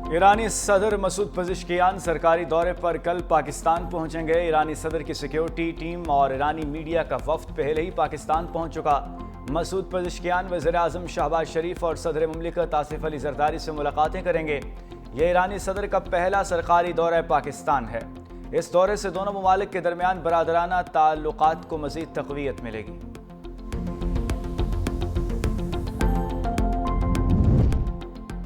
ایرانی صدر Masoud Pezeshkian سرکاری دورے پر کل پاکستان پہنچیں گے۔ ایرانی صدر کی سیکیورٹی ٹیم اور ایرانی میڈیا کا وفد پہلے ہی پاکستان پہنچ چکا۔ مسعود پزشکیان وزیر اعظم شہباز شریف اور صدر مملکت آصف علی زرداری سے ملاقاتیں کریں گے۔ یہ ایرانی صدر کا پہلا سرکاری دورہ پاکستان ہے۔ اس دورے سے دونوں ممالک کے درمیان برادرانہ تعلقات کو مزید تقویت ملے گی۔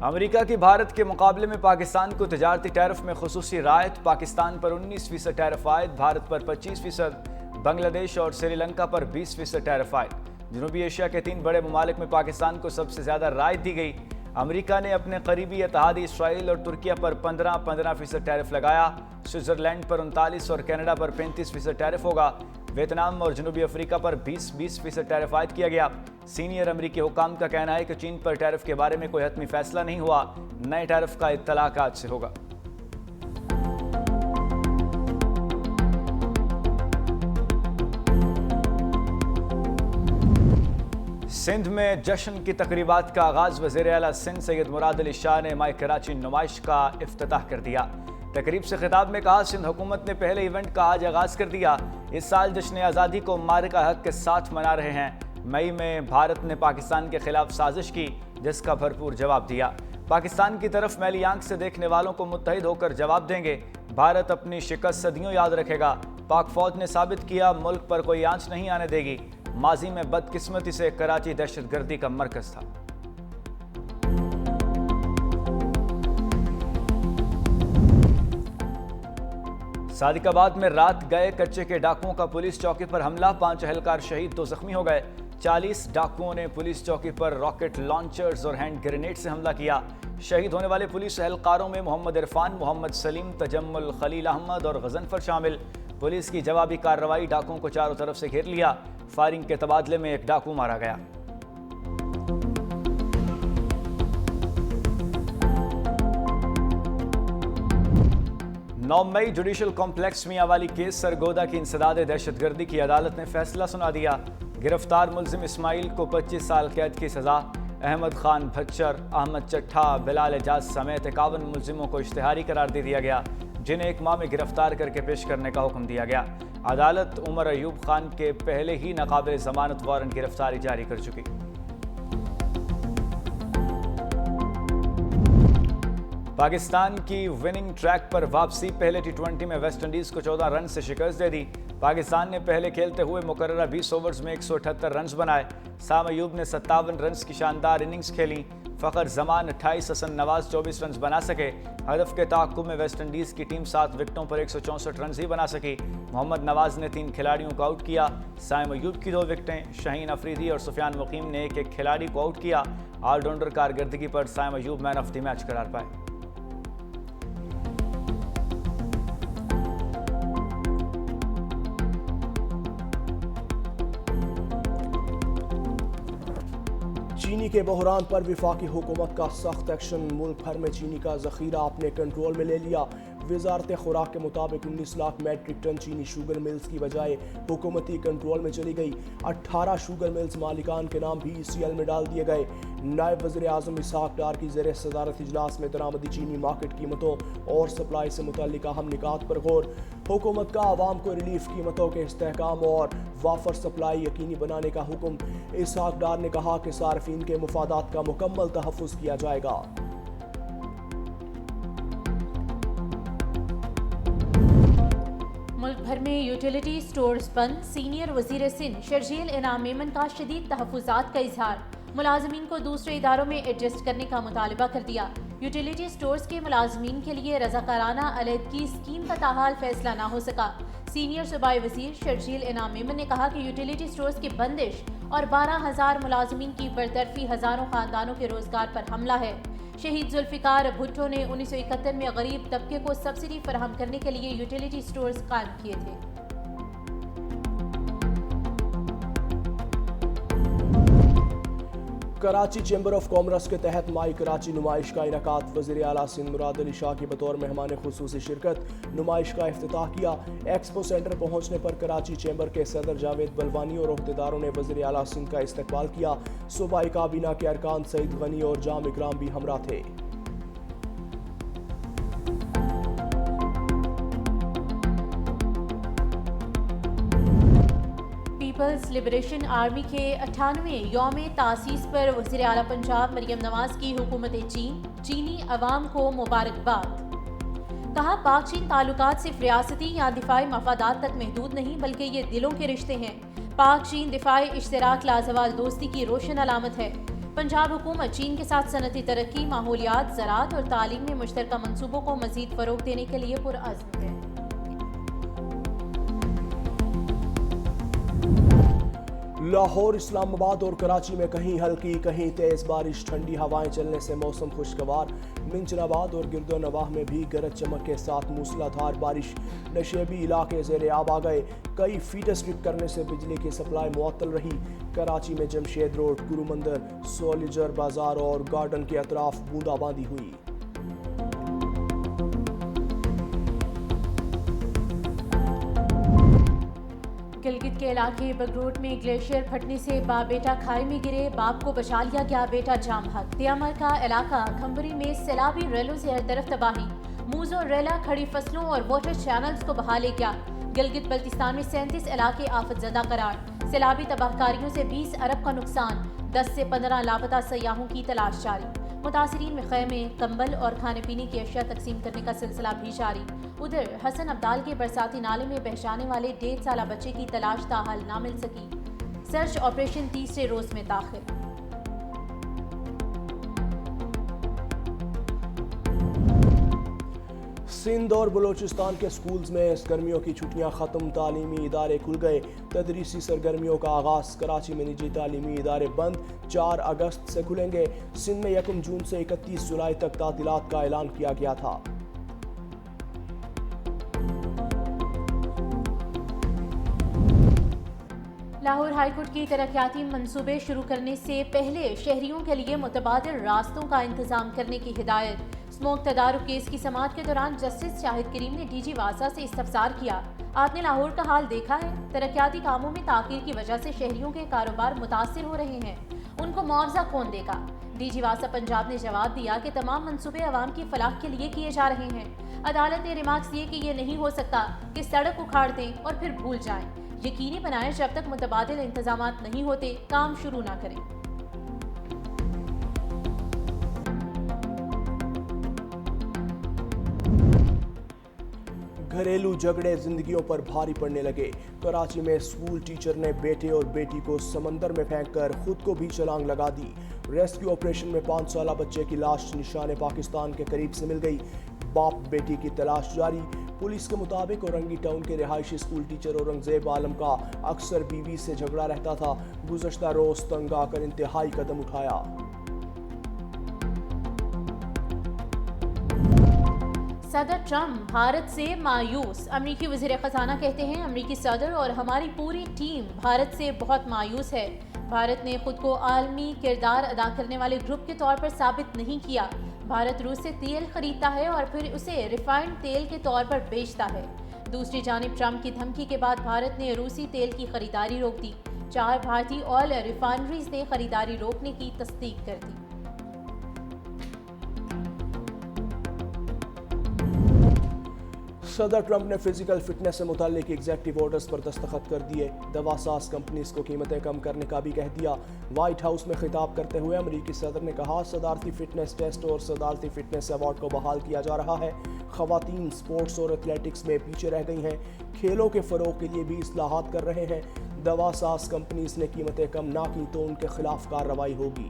امریکہ کی بھارت کے مقابلے میں پاکستان کو تجارتی ٹیرف میں خصوصی رعایت۔ پاکستان پر 19% ٹیرف عائد، بھارت پر 25%، بنگلہ دیش اور سری لنکا پر 20% ٹیرف عائد۔ جنوبی ایشیا کے 3 بڑے ممالک میں پاکستان کو سب سے زیادہ رعایت دی گئی۔ امریکہ نے اپنے قریبی اتحادی اسرائیل اور ترکیہ پر 15% ٹیرف لگایا۔ سوئٹزرلینڈ پر 39% اور کینیڈا پر 35% ٹیرف ہوگا۔ ویتنام اور جنوبی افریقہ پر 20% ٹیرف عائد کیا گیا۔ سینئر امریکی حکام کا کہنا ہے کہ چین پر ٹیرف کے بارے میں کوئی حتمی فیصلہ نہیں ہوا۔ نئے ٹیرف کا اطلاق آج سے ہوگا۔ سندھ میں جشن کی تقریبات کا آغاز۔ وزیر اعلیٰ سندھ سید مراد علی شاہ نے مائی کراچی نمائش کا افتتاح کر دیا۔ تقریب سے خطاب میں کہا، سندھ حکومت نے پہلے ایونٹ کا آج آغاز کر دیا۔ اس سال جشن آزادی کو معرکہ حق کے ساتھ منا رہے ہیں۔ مئی میں بھارت نے پاکستان کے خلاف سازش کی، جس کا بھرپور جواب دیا۔ پاکستان کی طرف میلی آنکھ سے دیکھنے والوں کو متحد ہو کر جواب دیں گے۔ بھارت اپنی شکست صدیوں یاد رکھے گا۔ پاک فوج نے ثابت کیا ملک پر کوئی آنچ نہیں آنے دے گی۔ ماضی میں بدقسمتی سے کراچی دہشت گردی کا مرکز تھا۔ صادق آباد میں رات گئے کچے کے ڈاکوؤں کا پولیس چوکی پر حملہ، 5 اہلکار شہید 2 زخمی ہو گئے۔ 40 ڈاکوؤں نے پولیس چوکی پر راکٹ لانچرز اور ہینڈ گرینیڈ سے حملہ کیا۔ شہید ہونے والے پولیس اہلکاروں میں محمد عرفان، محمد سلیم، تجمل، خلیل احمد اور غضنفر شامل۔ پولیس کی جوابی کارروائی، ڈاکوؤں کو چاروں طرف سے گھیر لیا۔ فائرنگ کے تبادلے میں ایک ڈاکو مارا گیا۔ 9 مئی جوڈیشل کمپلیکس میاں والی کیس سرگودا کی انسداد دہشت گردی کی عدالت نے فیصلہ سنا دیا۔ گرفتار ملزم اسماعیل کو 25 سال قید کی سزا۔ احمد خان بھچر، احمد چٹھا، بلال اعجاز سمیت 51 ملزموں کو اشتہاری قرار دے دیا گیا، جنہیں 1 ماہ میں گرفتار کر کے پیش کرنے کا حکم دیا گیا۔ عدالت عمر ایوب خان کے پہلے ہی ناقابل ضمانت وارنٹ گرفتاری جاری کر چکی۔ پاکستان کی وننگ ٹریک پر واپسی، پہلے ٹی20 میں ویسٹ انڈیز کو 14 رن سے شکست دے دی۔ پاکستان نے پہلے کھیلتے ہوئے مقررہ 20 اوورز میں 178 رنز بنائے۔ سام ایوب نے 57 رنز کی شاندار اننگز کھیلی۔ فخر زمان 28، حسن نواز 24 رنز بنا سکے۔ ہدف کے تعاقب میں ویسٹ انڈیز کی ٹیم 7 وکٹوں پر 164 رنز ہی بنا سکی۔ محمد نواز نے 3 کھلاڑیوں کو آؤٹ کیا۔ سائم ایوب کی 2 وکٹیں، شاہین افریدی اور سفیان مقیم نے 1 کھلاڑی کو آؤٹ کیا۔ آل راؤنڈر کارکردگی پر سائم ایوب مین آف دی میچ قرار پائے۔ چینی کے بحران پر وفاقی حکومت کا سخت ایکشن، ملک بھر میں چینی کا ذخیرہ اپنے کنٹرول میں لے لیا۔ وزارت خوراک کے مطابق 19 لاکھ میٹرک ٹن چینی شوگر ملز کی بجائے حکومتی کنٹرول میں چلی گئی۔ 18 شوگر ملز مالکان کے نام بھی ECL میں ڈال دیے گئے۔ نائب وزیر اعظم اسحاق ڈار کی زیر صدارت اجلاس میں درآمدی چینی مارکیٹ قیمتوں اور سپلائی سے متعلق اہم نکات پر غور۔ حکومت کا عوام کو ریلیف قیمتوں کے استحکام اور وافر سپلائی یقینی بنانے کا حکم۔ اسحاق ڈار نے کہا کہ صارفین کے مفادات کا مکمل تحفظ کیا جائے گا۔ ملک بھر میں یوٹیلیٹی سٹورز بند، سینئر وزیر سندھ شرجیل انعام میمن کا شدید تحفظات کا اظہار۔ ملازمین کو دوسرے اداروں میں ایڈجسٹ کرنے کا مطالبہ کر دیا۔ یوٹیلیٹی سٹورز کے ملازمین کے لیے رضاکارانہ علیحدگی اسکیم کا تاحال فیصلہ نہ ہو سکا۔ سینئر صوبائی وزیر شرجیل انعام میمن نے کہا کہ یوٹیلیٹی سٹورز کی بندش اور 12,000 ملازمین کی برطرفی ہزاروں خاندانوں کے روزگار پر حملہ ہے۔ شہید ذوالفقار بھٹو نے 1971 میں غریب طبقے کو سبسڈی فراہم کرنے کے لیے یوٹیلیٹی سٹورز قائم کیے تھے۔ کراچی چیمبر آف کامرس کے تحت مائی کراچی نمائش کا انعقاد، وزیر اعلیٰ سندھ مراد علی شاہ کی بطور مہمان خصوصی شرکت، نمائش کا افتتاح کیا۔ ایکسپو سینٹر پہنچنے پر کراچی چیمبر کے صدر جاوید بلوانی اور عہدیداروں نے وزیر اعلیٰ سندھ کا استقبال کیا۔ صوبائی کابینہ کے ارکان سعید غنی اور جام اکرام بھی ہمراہ تھے۔ پیپلز لبریشن آرمی کے 98ویں یوم تاسیس پر وزیر اعلیٰ پنجاب مریم نواز کی حکومت چینی عوام کو مبارکباد. کہا پاک چین تعلقات صرف ریاستی یا دفاعی مفادات تک محدود نہیں بلکہ یہ دلوں کے رشتے ہیں. پاک چین دفاعی اشتراک لازوال دوستی کی روشن علامت ہے. پنجاب حکومت چین کے ساتھ صنعتی ترقی، ماحولیات، زراعت اور تعلیم میں مشترکہ منصوبوں کو مزید فروغ دینے کے لیے پرعزم ہے. لاہور، اسلام آباد اور کراچی میں کہیں ہلکی کہیں تیز بارش، ٹھنڈی ہوائیں چلنے سے موسم خوشگوار. منچن آباد اور گرد و نواح میں بھی گرج چمک کے ساتھ موسلادھار بارش. نشیبی علاقے زیر آب آ گئے. کئی فیٹ اسٹرپ کرنے سے بجلی کی سپلائی معطل رہی. کراچی میں جمشید روڈ، گرو مندر، سولیجر بازار اور گارڈن کے اطراف بوندا باندی ہوئی. گلگت کے علاقے بگروٹ میں گلیشیئر پھٹنے سے باپ بیٹا کھائی میں گرے، باپ کو بچا لیا گیا، بیٹا جام حق. دیامر کا علاقہ کھمبری میں سیلابی ریلوں سے ہر طرف تباہی، موزو ریلا کھڑی فصلوں اور واٹر چینلز کو بہا لے گیا. گلگت بلتستان میں 37 علاقے آفت زدہ قرار. سیلابی تباہ کاریوں سے 20 ارب کا نقصان، 10 سے 15 لاپتہ سیاحوں کی تلاش جاری. متاثرین میں خیمے، کمبل اور کھانے پینے کی اشیاء تقسیم کرنے کا سلسلہ بھی جاری. ادھر حسن عبدال کے برساتی نالے میں بہہ جانے والے 1.5 سالہ بچے کی تلاش تاحال نہ مل سکی. سرچ آپریشن تیسرے روز میں داخل. سندھ اور بلوچستان کے سکولز میں گرمیوں کی چھٹیاں ختم، تعلیمی ادارے کھل گئے. تدریسی سرگرمیوں کا آغاز. کراچی میں نجی تعلیمی ادارے بند، 4 اگست سے کھلیں گے. سندھ میں 1 جون سے 31 جولائی تک تعطیلات کا اعلان کیا گیا تھا. لاہور ہائی کورٹ کی ترقیاتی منصوبے شروع کرنے سے پہلے شہریوں کے لیے متبادل راستوں کا انتظام کرنے کی ہدایت. اسموک تدارک کیس کی سماعت کے دوران جسٹس شاہد کریم نے ڈی جی واسا سے استفسار کیا، آپ نے لاہور کا حال دیکھا ہے؟ ترقیاتی کاموں میں تاخیر کی وجہ سے شہریوں کے کاروبار متاثر ہو رہے ہیں، ان کو معاوضہ کون دے گا؟ ڈی جی واسا پنجاب نے جواب دیا کہ تمام منصوبے عوام کی فلاح کے لیے کیے جا رہے ہیں. عدالت نے ریمارکس دیے کہ یہ نہیں ہو سکتا کہ سڑک اکھاڑ دیں اور پھر بھول جائیں. یقینی بنائیں جب تک متبادل انتظامات نہیں ہوتے کام شروع نہ کریں. گھریلو جھگڑے زندگیوں پر بھاری پڑنے لگے. کراچی میں اسکول ٹیچر نے بیٹے اور بیٹی کو سمندر میں پھینک کر خود کو بھی چھلانگ لگا دی. ریسکیو آپریشن میں 5 سالہ بچے کی لاش نشان پاکستان کے قریب سے مل گئی. باپ بیٹی کی تلاش جاری. پولیس کے مطابق اورنگی ٹاؤن کے رہائشی اسکول ٹیچر اورنگزیب عالم کا اکثر بیوی سے جھگڑا رہتا تھا. گزشتہ روز تنگ آ کر انتہائی قدم اٹھایا. صدر ٹرمپ بھارت سے مایوس. امریکی وزیر خزانہ کہتے ہیں امریکی صدر اور ہماری پوری ٹیم بھارت سے بہت مایوس ہے. بھارت نے خود کو عالمی کردار ادا کرنے والے گروپ کے طور پر ثابت نہیں کیا. بھارت روس سے تیل خریدتا ہے اور پھر اسے ریفائنڈ تیل کے طور پر بیچتا ہے. دوسری جانب ٹرمپ کی دھمکی کے بعد بھارت نے روسی تیل کی خریداری روک دی. 4 بھارتی آئل ریفائنریز نے خریداری روکنے کی تصدیق کر دی. صدر ٹرمپ نے فزیکل فٹنس سے متعلق ایگزیکٹو آرڈرز پر دستخط کر دیے. دوا ساز کمپنیز کو قیمتیں کم کرنے کا بھی کہہ دیا. وائٹ ہاؤس میں خطاب کرتے ہوئے امریکی صدر نے کہا صدارتی فٹنس ٹیسٹ اور صدارتی فٹنس ایوارڈ کو بحال کیا جا رہا ہے. خواتین سپورٹس اور ایتھلیٹکس میں پیچھے رہ گئی ہیں. کھیلوں کے فروغ کے لیے بھی اصلاحات کر رہے ہیں. دوا ساز کمپنیز نے قیمتیں کم نہ کی تو ان کے خلاف کارروائی ہوگی.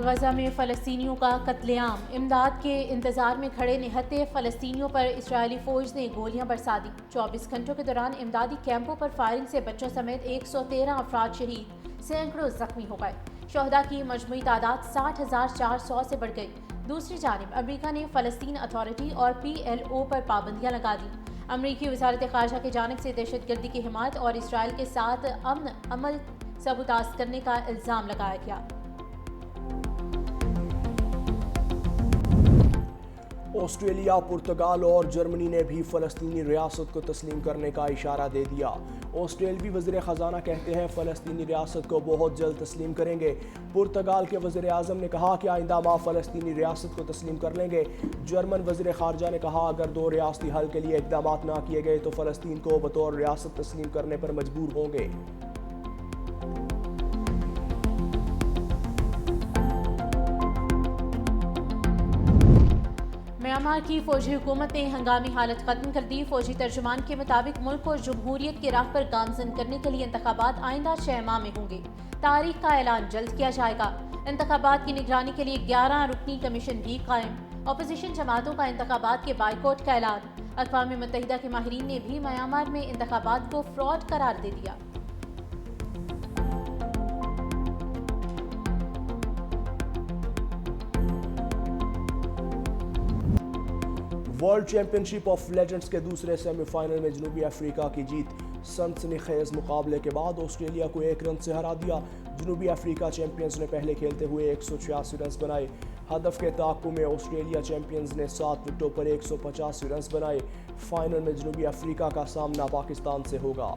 غزہ میں فلسطینیوں کا قتل عام. امداد کے انتظار میں کھڑے نہتے فلسطینیوں پر اسرائیلی فوج نے گولیاں برسا دی. 24 گھنٹوں کے دوران امدادی کیمپوں پر فائرنگ سے بچوں سمیت 113 افراد شہید، سینکڑوں زخمی ہو گئے. شہداء کی مجموعی تعداد 60,400 سے بڑھ گئی. دوسری جانب امریکہ نے فلسطین اتھارٹی اور PLO پر پابندیاں لگا دی. امریکی وزارت خارجہ کی جانب سے دہشت گردی کی حمایت اور اسرائیل کے ساتھ امن عمل سبوتاژ کرنے کا الزام لگایا گیا. آسٹریلیا، پرتگال اور جرمنی نے بھی فلسطینی ریاست کو تسلیم کرنے کا اشارہ دے دیا۔ آسٹریلوی وزیر خزانہ کہتے ہیں فلسطینی ریاست کو بہت جلد تسلیم کریں گے۔ پرتگال کے وزیر اعظم نے کہا کہ آئندہ ماہ فلسطینی ریاست کو تسلیم کر لیں گے۔ جرمن وزیر خارجہ نے کہا اگر دو ریاستی حل کے لیے اقدامات نہ کیے گئے تو فلسطین کو بطور ریاست تسلیم کرنے پر مجبور ہوں گے۔ میانمار کی فوجی حکومت نے ہنگامی حالت ختم کر دی۔ فوجی ترجمان کے مطابق ملک کو جمہوریت کی راہ پر گامزن کرنے کے لیے انتخابات آئندہ 6 ماہ میں ہوں گے۔ تاریخ کا اعلان جلد کیا جائے گا۔ انتخابات کی نگرانی کے لیے 11 رکنی کمیشن بھی قائم۔ اپوزیشن جماعتوں کا انتخابات کے بائیکاٹ کا اعلان۔ اقوام متحدہ کے ماہرین نے بھی میانمار میں انتخابات کو فراڈ قرار دے دیا۔ World champion ship of legends کے دوسرے سیمی فائنل میں جنوبی افریقہ کی جیت۔ سنسنی خیز مقابلے کے بعد آسٹریلیا کو 1 رن سے ہرا دیا۔ جنوبی افریقہ چیمپئنز نے پہلے کھیلتے ہوئے 186 رنز بنائے۔ ہدف کے تعاقب میں آسٹریلیا چیمپئنز نے 7 وکٹوں پر 185 رنز بنائے۔ فائنل میں جنوبی افریقہ کا سامنا پاکستان سے ہوگا۔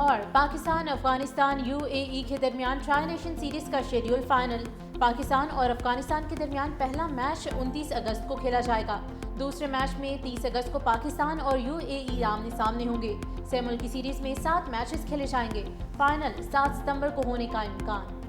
اور پاکستان افغانستان UAE کے درمیان ٹرائی نیشن سیریز کا شیڈیول فائنل۔ پاکستان اور افغانستان کے درمیان پہلا میچ 29 اگست کو کھیلا جائے گا۔ دوسرے میچ میں 30 اگست کو پاکستان اور UAE آمنے سامنے ہوں گے۔ سہ ملکی سیریز میں 7 میچز کھیلے جائیں گے۔ فائنل 7 ستمبر کو ہونے کا امکان۔